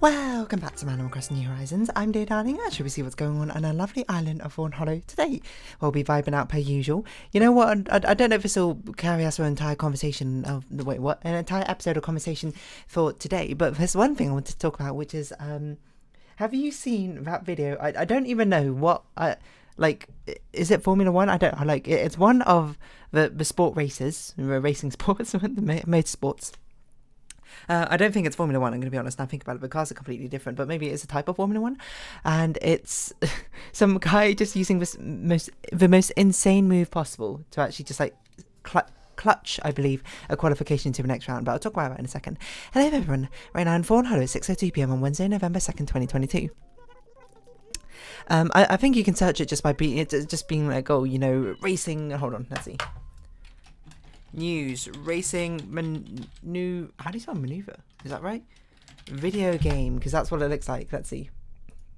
Welcome back to Animal Crossing New Horizons. I'm Dear Darling. Actually, we see what's going on a lovely island of Fawnhollow today. We'll be vibing out per usual. You know what? I don't know if this will carry us through an entire conversation of an entire episode of conversation for today. But there's one thing I want to talk about, which is have you seen that video? I don't even know what is it Formula One? I don't like it. It's one of the sport races, racing sports, the motorsports. I don't think it's Formula One, I'm going to be honest. Now think about it, the cars are completely different, but maybe it's a type of Formula One. And it's some guy just using the most insane move possible to actually just like clutch, I believe, a qualification to the next round. But I'll talk about that in a second. Hello everyone, right now in Fawnhallow at 6:02 PM on Wednesday, November 2nd, 2022. I think you can search it just by being like, oh, you know, racing. Hold on, let's see. News, racing, how do you spell Manoeuver? Is that right? Video game, because that's what it looks like. Let's see.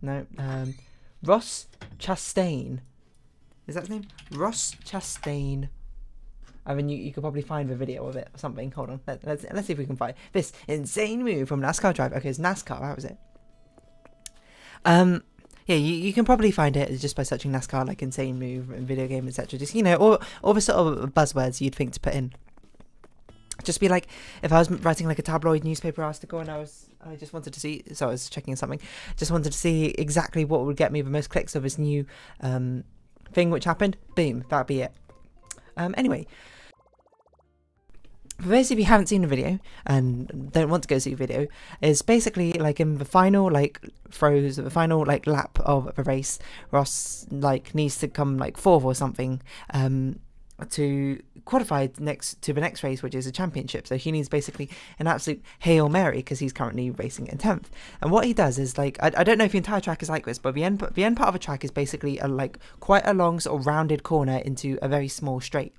No, Ross Chastain. Is that his name? Ross Chastain. I mean, you could probably find the video of it or something. Hold on, let's see if we can find this insane move from NASCAR driver. Okay, it's NASCAR. How was it? Yeah, you can probably find it just by searching NASCAR, like insane move and video game, etc. Just, you know, all the sort of buzzwords you'd think to put in. Just be like, if I was writing like a tabloid newspaper article and I just wanted to see, so I was checking something, just wanted to see exactly what would get me the most clicks of this new thing which happened. Boom, that'd be it. Anyway. For those of you who haven't seen the video and don't want to go see the video, is basically like in the final throws, the final lap of the race, Ross needs to come fourth or something to qualify next to the next race, which is a championship. So he needs basically an absolute Hail Mary because he's currently racing in 10th. And what he does is I don't know if the entire track is like this, but the end part of the track is basically quite a long sort of rounded corner into a very small straight,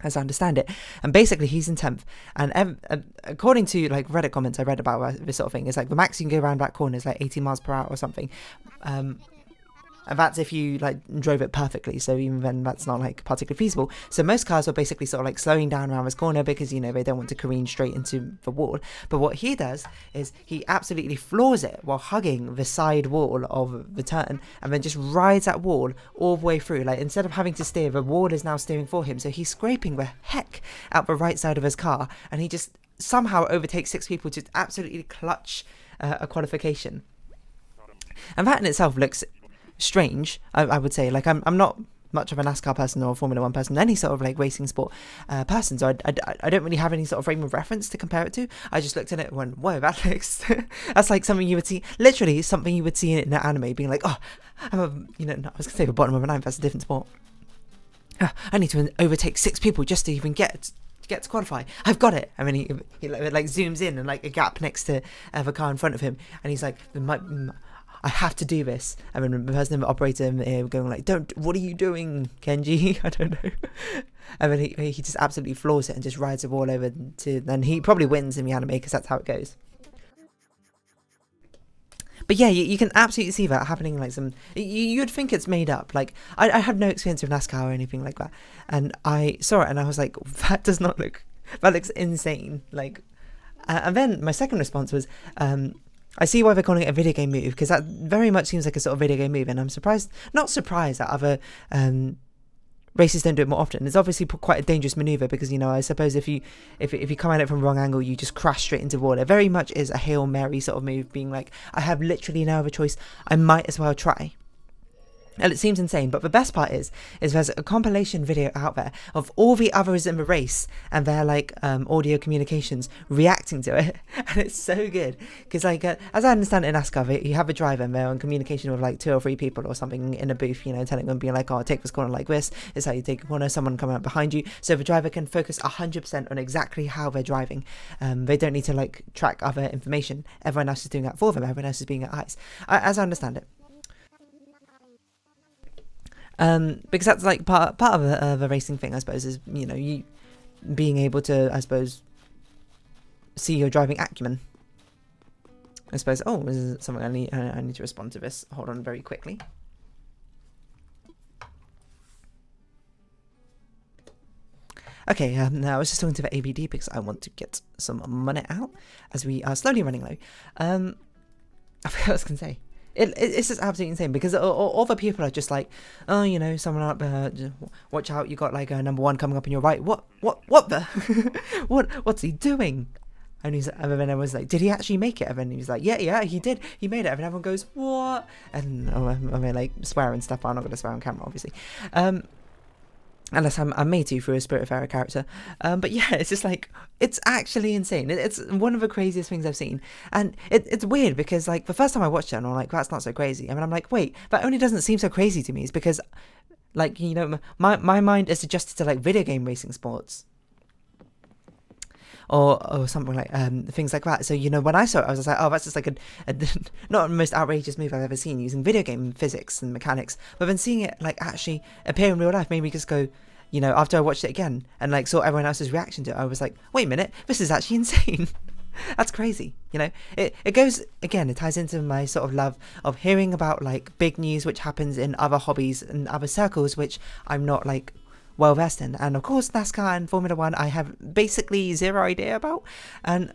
as I understand it. And basically he's in 10th, and according to Reddit comments I read about this sort of thing, is the max you can go around that corner is 80 miles per hour or something, and that's if you drove it perfectly. So even then that's not particularly feasible. So most cars are basically sort of slowing down around this corner because, you know, they don't want to careen straight into the wall. But what he does is he absolutely floors it while hugging the side wall of the turn, and then just rides that wall all the way through. Instead of having to steer, the wall is now steering for him. So he's scraping the heck out the right side of his car, and he just somehow overtakes 6 people to absolutely clutch a qualification. And that in itself looks strange, I would say. I'm not much of a NASCAR person or a Formula One person, any sort of racing sport person, so I don't really have any sort of frame of reference to compare it to. I just looked at it and went, whoa, that looks that's something you would see, literally something you would see in an anime, being like, oh, I was gonna say the bottom of a knife, that's a different sport. I need to overtake 6 people just to even get to qualify. I've got it. I mean, he zooms in and a gap next to the car in front of him, and he's like, I have to do this. I mean, the person in the operator going don't, what are you doing, Kenji? I don't know. And then he just absolutely floors it and just rides the wall over to, then he probably wins in the anime because that's how it goes. But yeah, you can absolutely see that happening. You'd think it's made up. I have no experience with NASCAR or anything like that, and I saw it and I was like, that looks insane. And then my second response was, I see why they're calling it a video game move, because that very much seems like a sort of video game move, and I'm not surprised that other races don't do it more often. It's obviously quite a dangerous maneuver because, you know, I suppose if you come at it from the wrong angle, you just crash straight into the wall. It very much is a Hail Mary sort of move, being like, I have literally no other choice, I might as well try. And it seems insane, but the best part is there's a compilation video out there of all the others in the race and their audio communications reacting to it, and it's so good because as I understand it in NASCAR, you have a driver and they're in communication with 2 or 3 people or something in a booth, you know, telling them, being oh, take this corner like this, is how you take a corner, someone coming up behind you, so the driver can focus 100% on exactly how they're driving. They don't need to track other information. Everyone else is doing that for them. Everyone else is being at eyes, as I understand it. Because that's part of the racing thing, I suppose, is, you know, you being able to, I suppose, see your driving acumen. I suppose. Oh, this is something I need to respond to this. Hold on, very quickly. Okay, I was just talking to the ABD because I want to get some money out as we are slowly running low. I forgot what I was going to say. It's just absolutely insane because all the people are just like, oh, you know, someone up, watch out, you got like a #1 coming up on your right. What the? what's he doing? And then everyone was like, did he actually make it? And then he was like, yeah, he did. He made it. And everyone goes, what? And I mean, like, swear and stuff. I'm not going to swear on camera, obviously. Unless I'm made to through a Spiritfarer character. But yeah, it's just like, it's actually insane. It's one of the craziest things I've seen. And it's weird because, like, the first time I watched it, I'm like, that's not so crazy. And I'm like, wait, that only doesn't seem so crazy to me. It's because, like, you know, my mind is adjusted to, like, video game racing sports. Or something like things like that. So, you know, when I saw it, I was like, oh, that's just like a not the most outrageous move I've ever seen using video game physics and mechanics. But then seeing it like actually appear in real life made me just go, you know, after I watched it again and like saw everyone else's reaction to it, I was like, wait a minute, this is actually insane. That's crazy. You know, it goes again, it ties into my sort of love of hearing about like big news which happens in other hobbies and other circles which I'm not like well versed in. And of course NASCAR and Formula 1 I have basically zero idea about, and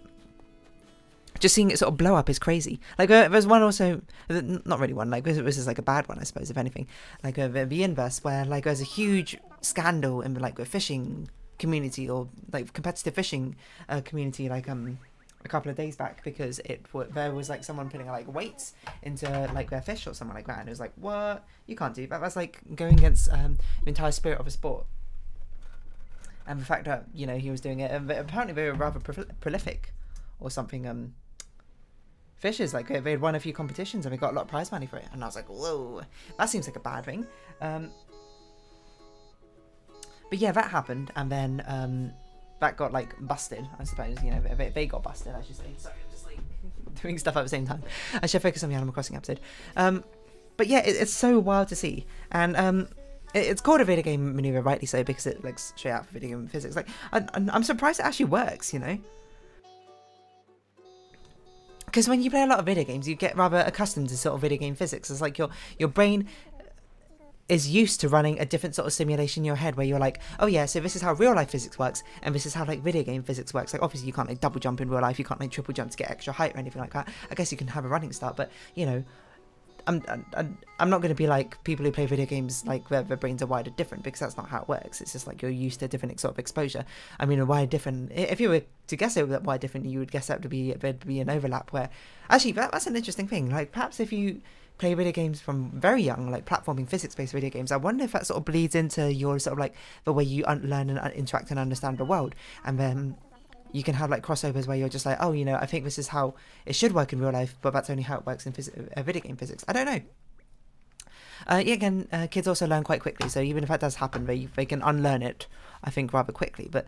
just seeing it sort of blow up is crazy. Like there's one also, not really one, like this is like a bad one I suppose if anything, like the inverse where like there's a huge scandal in like the fishing community or like competitive fishing community like a couple of days back because there was like someone putting like weights into like their fish or something like that, and it was like, what, you can't do that, that's like going against the entire spirit of a sport. And the fact that, you know, he was doing it, and apparently they were rather prolific or something, fishers, like they had won a few competitions and they got a lot of prize money for it, and I was like, whoa, that seems like a bad thing. But yeah, that happened, and then that got like busted, I suppose. You know, they got busted, I should say. Sorry, I'm just like doing stuff at the same time. I should focus on the Animal Crossing episode. But yeah, it's so wild to see, and it's called a video game maneuver, rightly so, because it like straight out for video game physics. Like I'm surprised it actually works, you know. Because when you play a lot of video games, you get rather accustomed to sort of video game physics. It's like your brain is used to running a different sort of simulation in your head where you're like, oh yeah, so this is how real life physics works, and this is how like video game physics works. Like obviously you can't like double jump in real life, you can't like triple jump to get extra height or anything like that. I guess you can have a running start, but you know, I'm not going to be like people who play video games like their brains are wired different, because that's not how it works. It's just like you're used to a different sort of exposure. I mean, a wired different, if you were to guess it that wired different, you would guess that there'd be an overlap where actually that's an interesting thing. Like perhaps if you play video games from very young, like platforming physics-based video games, I wonder if that sort of bleeds into your sort of like the way you learn and interact and understand the world, and then you can have like crossovers where you're just like, oh, you know, I think this is how it should work in real life, but that's only how it works in video game physics. I don't know. Yeah, again, kids also learn quite quickly, so even if that does happen, they can unlearn it, I think, rather quickly. But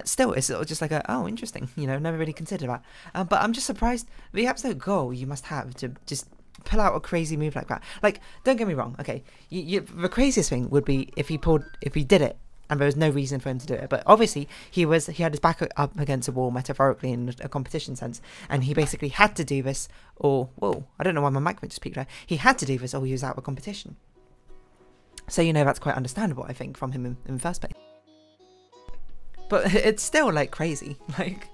still, it's sort of just like oh, interesting, you know, never really considered that. But I'm just surprised the absolute goal you must have to just pull out a crazy move like that. Like, don't get me wrong, okay, the craziest thing would be if he did it and there was no reason for him to do it, but obviously he had his back up against a wall, metaphorically, in a competition sense, and he basically had to do this, or whoa, I don't know why my mic went just peaked there. He had to do this or he was out of a competition. So, you know, that's quite understandable, I think, from him in the first place. But it's still like crazy, like,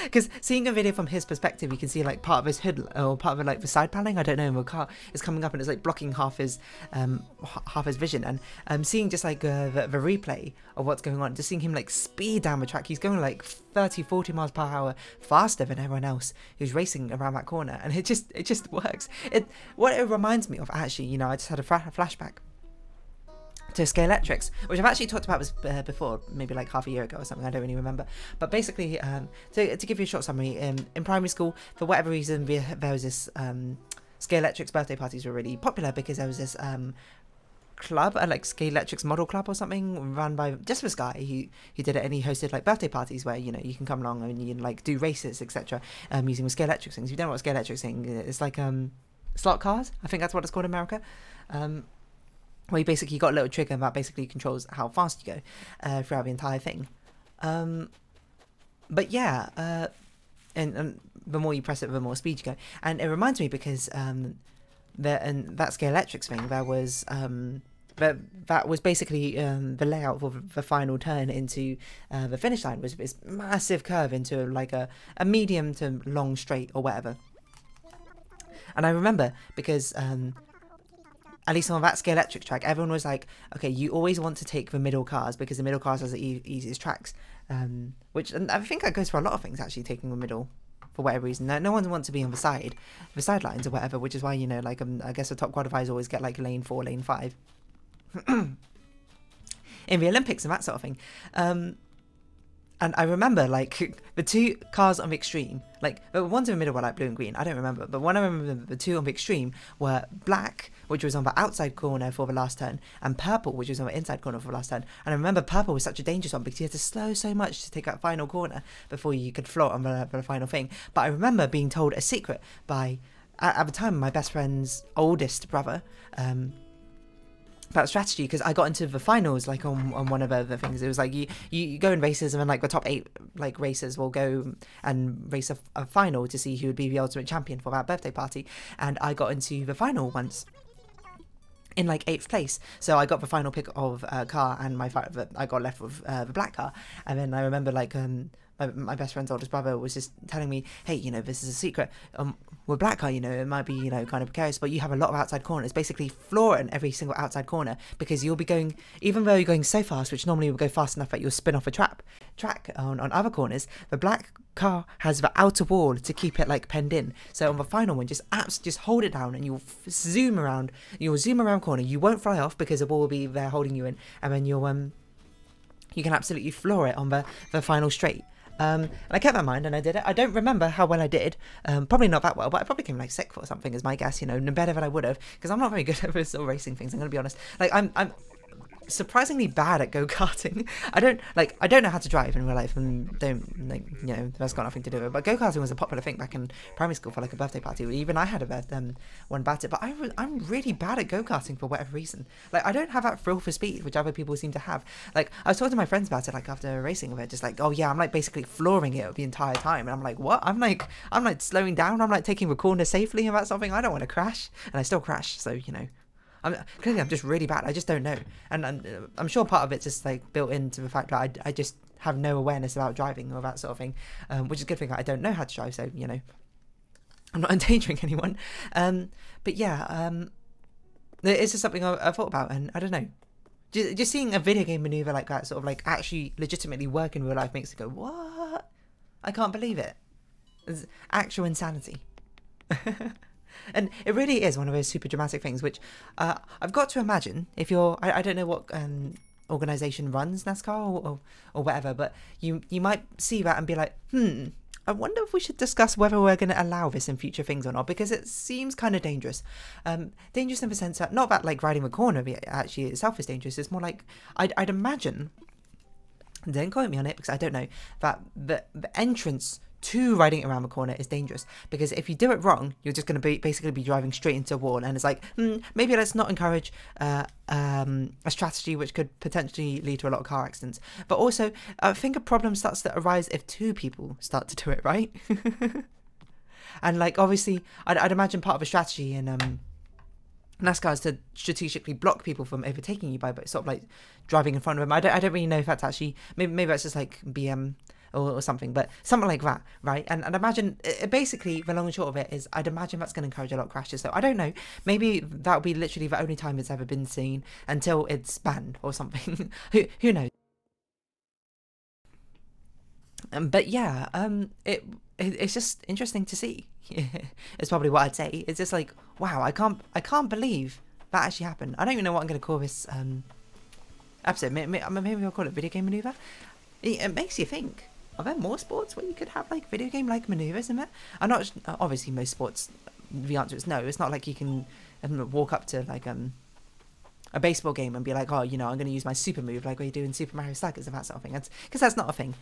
because seeing a video from his perspective, you can see like part of his hood or part of like the side paneling, I don't know, the car is coming up and it's like blocking half his vision, and seeing just like the replay of what's going on, just seeing him like speed down the track. He's going like 30-40 miles per hour faster than everyone else who's racing around that corner, and it just works. What it reminds me of, actually, you know, I just had a flashback to Scalextrics, which I've actually talked about this before, maybe like half a year ago or something, I don't really remember. But basically, to give you a short summary, in primary school, for whatever reason, there was this, Scalextrics birthday parties were really popular because there was this club, like Scalextrics Model Club or something, run by just this guy. He did it, and he hosted like birthday parties where, you know, you can come along and you can like do races, etc. Using the Scalextrics things. If you don't know what Scalextrics thing, it's like slot cars, I think that's what it's called in America. Where you basically got a little trigger that basically controls how fast you go throughout the entire thing. But yeah, and the more you press it, the more speed you go. And it reminds me because that Scalextrics thing, there was that was basically the layout for the final turn into the finish line was this massive curve into like a medium to long straight or whatever. And I remember because at least on that scale electric track, everyone was like, okay, you always want to take the middle cars because the middle cars are the easiest tracks. Which, and I think that goes for a lot of things, actually, taking the middle for whatever reason. No one wants to be on the sidelines or whatever, which is why, you know, like, I guess the top qualifiers always get like lane 4, lane 5 in the Olympics and that sort of thing. And I remember, like, the two cars on the extreme, like, the ones in the middle were, like, blue and green, I don't remember, but one I remember, the two on the extreme were black, which was on the outside corner for the last turn, and purple, which was on the inside corner for the last turn. And I remember purple was such a dangerous one, because you had to slow so much to take that final corner before you could float on the final thing. But I remember being told a secret by, at the time, my best friend's oldest brother, about strategy, because I got into the finals like on one of the things. It was like you go in races, and then like the top 8 like racers will go and race a final to see who would be the ultimate champion for that birthday party. And I got into the final once in like 8th place, so I got the final pick of a car, and I got left with the black car. And then I remember like my best friend's oldest brother was just telling me, hey, you know, this is a secret. With black car, you know, it might be, you know, kind of precarious, but you have a lot of outside corners, basically floor in every single outside corner, because you'll be going, even though you're going so fast, which normally will go fast enough that you'll spin off a track on other corners, the black car has the outer wall to keep it like penned in. So on the final one, just hold it down, and you'll zoom around corner. You won't fly off because the wall will be there holding you in, and then you can absolutely floor it on the final straight. And I kept that in mind, and I did it. I don't remember how well I did. Probably not that well, but I probably came like 6th or something is my guess, you know, better than I would have, because I'm not very good at this sort of racing things, I'm going to be honest. Like, I'm surprisingly bad at go-karting. I don't know how to drive in real life, and don't, like, you know, that's got nothing to do with it. But go-karting was a popular thing back in primary school for like a birthday party. Even I had one about it, but I'm really bad at go-karting for whatever reason. Like, I don't have that thrill for speed, which other people seem to have. Like, I was talking to my friends about it, like, after racing with it, just like, oh yeah, I'm like basically flooring it the entire time, and I'm like, what? I'm like slowing down, I'm like taking the corner safely and that sort of thing. I don't want to crash, and I still crash, so, you know. Clearly I'm just really bad. I just don't know, and I'm sure part of it's just like built into the fact that I just have no awareness about driving or that sort of thing, which is a good thing. I don't know how to drive, so, you know, I'm not endangering anyone. But yeah, it's just something I thought about, and I don't know. Just seeing a video game maneuver like that, sort of like actually legitimately work in real life, makes it go, what? I can't believe it. It's actual insanity. And it really is one of those super dramatic things, which I've got to imagine, if you're, I don't know what organisation runs NASCAR or whatever, but you might see that and be like, I wonder if we should discuss whether we're going to allow this in future things or not, because it seems kind of dangerous. Dangerous in the sense that, not that like riding the corner actually itself is dangerous, it's more like, I'd imagine, don't quote me on it because I don't know, that the entrance to riding around the corner is dangerous, because if you do it wrong, you're just going to basically be driving straight into a wall, and it's like, maybe let's not encourage a strategy which could potentially lead to a lot of car accidents. But also, I think a problem starts to arise if 2 people start to do it, right? And like, obviously, I'd imagine part of a strategy in NASCAR is to strategically block people from overtaking you by sort of like driving in front of them. I don't really know if that's actually, maybe that's just like BM or something, but something like that, right? And imagine, basically, the long and short of it is, I'd imagine that's going to encourage a lot of crashes. So I don't know, maybe that'll be literally the only time it's ever been seen until it's banned or something. who knows? But yeah, it's just interesting to see. It's probably what I'd say. It's just like, wow, I can't believe that actually happened. I don't even know what I'm going to call this episode. Maybe I'll call it video game maneuver. It makes you think. Are there more sports where you could have like video game like maneuvers in it? I'm not, obviously most sports, the answer is no. It's not like you can walk up to like a baseball game and be like, oh, you know, I'm going to use my super move like we do in Super Mario Sagas and that sort of thing. Because that's not a thing.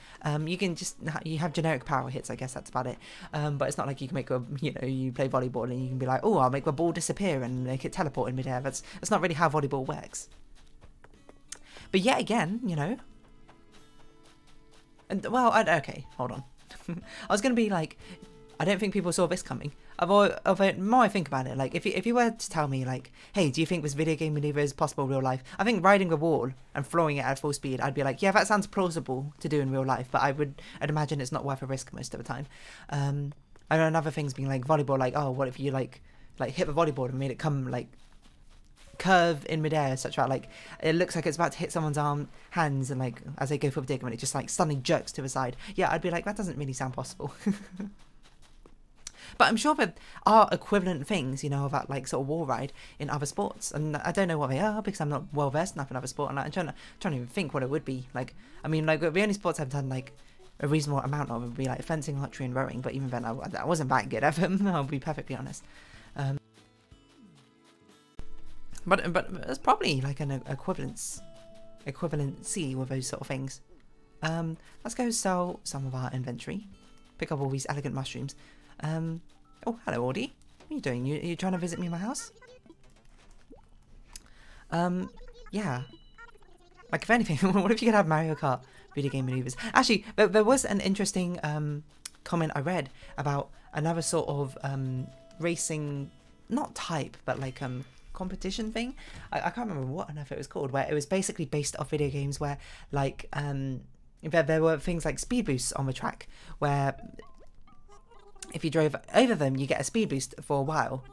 You can just, you have generic power hits, I guess that's about it. But it's not like you can make you play volleyball and you can be like, oh, I'll make the ball disappear and make it teleport in midair. That's not really how volleyball works. But yet again, you know. And, well, okay, hold on. I was going to be like, I don't think people saw this coming. The more I think about it, like, if you were to tell me, like, hey, do you think this video game maneuver is possible in real life? I think riding the wall and throwing it at full speed, I'd be like, yeah, that sounds plausible to do in real life, but I'd imagine it's not worth a risk most of the time. I know other things being like volleyball, like, oh, what if you, like, like hit the volleyball and made it come like curve in midair, such that like it looks like it's about to hit someone's hands, and like as they go for the dig, and it just like suddenly jerks to the side. Yeah, I'd be like, that doesn't really sound possible. But I'm sure there are equivalent things, you know, of that like sort of wall ride in other sports, and I don't know what they are because I'm not well versed enough in other sport, and I'm trying to even think what it would be. Like, I mean, like the only sports I've done like a reasonable amount of would be like fencing, archery, and rowing. But even then, I wasn't that good at them. I'll be perfectly honest. But there's probably like an equivalency with those sort of things. Let's go sell some of our inventory. Pick up all these elegant mushrooms. Oh, hello, Audie. What are you doing? You trying to visit me in my house? Yeah. Like, if anything, what if you could have Mario Kart video game maneuvers? Actually, there was an interesting comment I read about another sort of racing, not type, but like competition thing. I can't remember what on earth it was called, where it was basically based off video games where like there were things like speed boosts on the track where if you drove over them you get a speed boost for a while.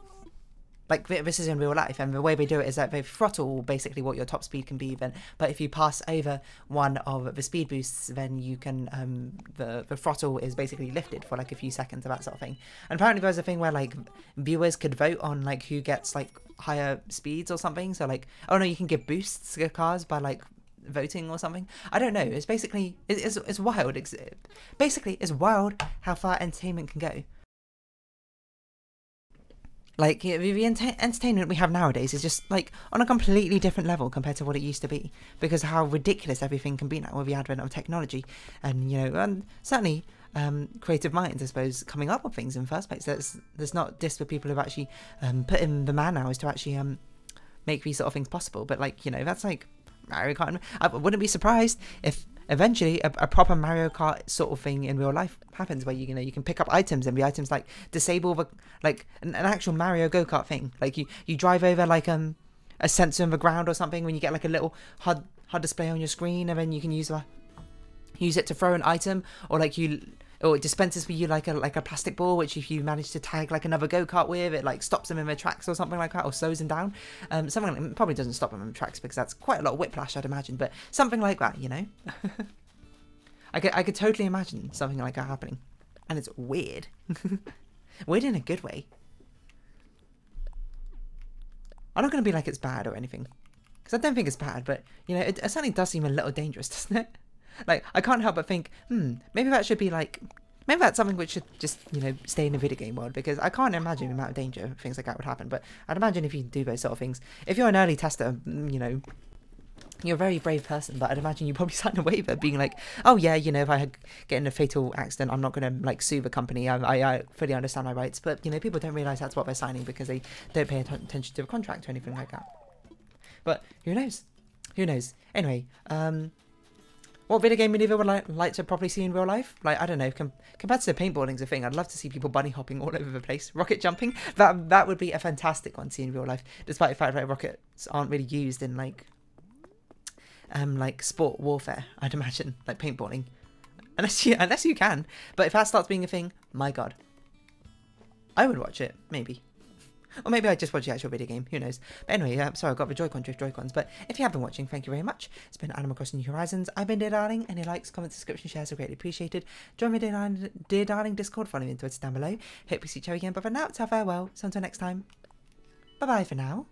Like, this is in real life, and the way they do it is that they throttle basically what your top speed can be then, but if you pass over one of the speed boosts, then you can, the throttle is basically lifted for like a few seconds of that sort of thing. And apparently there's a thing where like viewers could vote on like who gets like higher speeds or something, so like, oh no, you can give boosts to cars by like voting or something. I don't know, it's basically, it's wild. Basically, it's wild how far entertainment can go. Like, the entertainment we have nowadays is just, like, on a completely different level compared to what it used to be. Because of how ridiculous everything can be now with the advent of technology. And, you know, and certainly creative minds, I suppose, coming up with things in the first place. There's not diss for people who've actually put in the man hours to actually make these sort of things possible. But, like, you know, that's, like, Mario Kart. I wouldn't be surprised if eventually a proper Mario Kart sort of thing in real life happens, where you know you can pick up items and the items like disable the like an actual Mario go-kart thing. Like you drive over like a sensor in the ground or something when you get like a little HUD display on your screen, and then you can use it to throw an item, or like or it dispenses for you like a plastic ball, which if you manage to tag like another go-kart with, it like stops them in their tracks or something like that, or slows them down. Something like, it probably doesn't stop them in their tracks because that's quite a lot of whiplash, I'd imagine, but something like that, you know. I could totally imagine something like that happening, and it's weird. Weird in a good way. I'm not going to be like it's bad or anything, because I don't think it's bad, but you know, it certainly does seem a little dangerous, doesn't it? Like, I can't help but think, maybe that should be like, maybe that's something which should just, you know, stay in the video game world, because I can't imagine the amount of danger things like that would happen. But I'd imagine if you do those sort of things, if you're an early tester, you know, you're a very brave person, but I'd imagine you probably sign a waiver being like, oh yeah, you know, if I get in a fatal accident, I'm not going to like sue the company. I fully understand my rights. But, you know, people don't realise that's what they're signing because they don't pay attention to a contract or anything like that. But who knows? Who knows? Anyway, what video game maneuver would I like to properly see in real life? Like, I don't know, compared to paintballing's a thing, I'd love to see people bunny hopping all over the place. Rocket jumping, that would be a fantastic one to see in real life, despite the fact that rockets aren't really used in like sport warfare, I'd imagine, like paintballing. Unless you can. But if that starts being a thing, my god. I would watch it, maybe. Or maybe I just watch the actual video game, who knows. But anyway, sorry, I've got the Joy-Con drift Joy-Cons. But if you have been watching, thank you very much. It's been Animal Crossing New Horizons. I've been Dear Darling. Any likes, comments, subscription, shares are greatly appreciated. Join me Dear Darling Discord, follow me on Twitter down below. Hope we see each other again. But for now, it's our farewell. So until next time, bye-bye for now.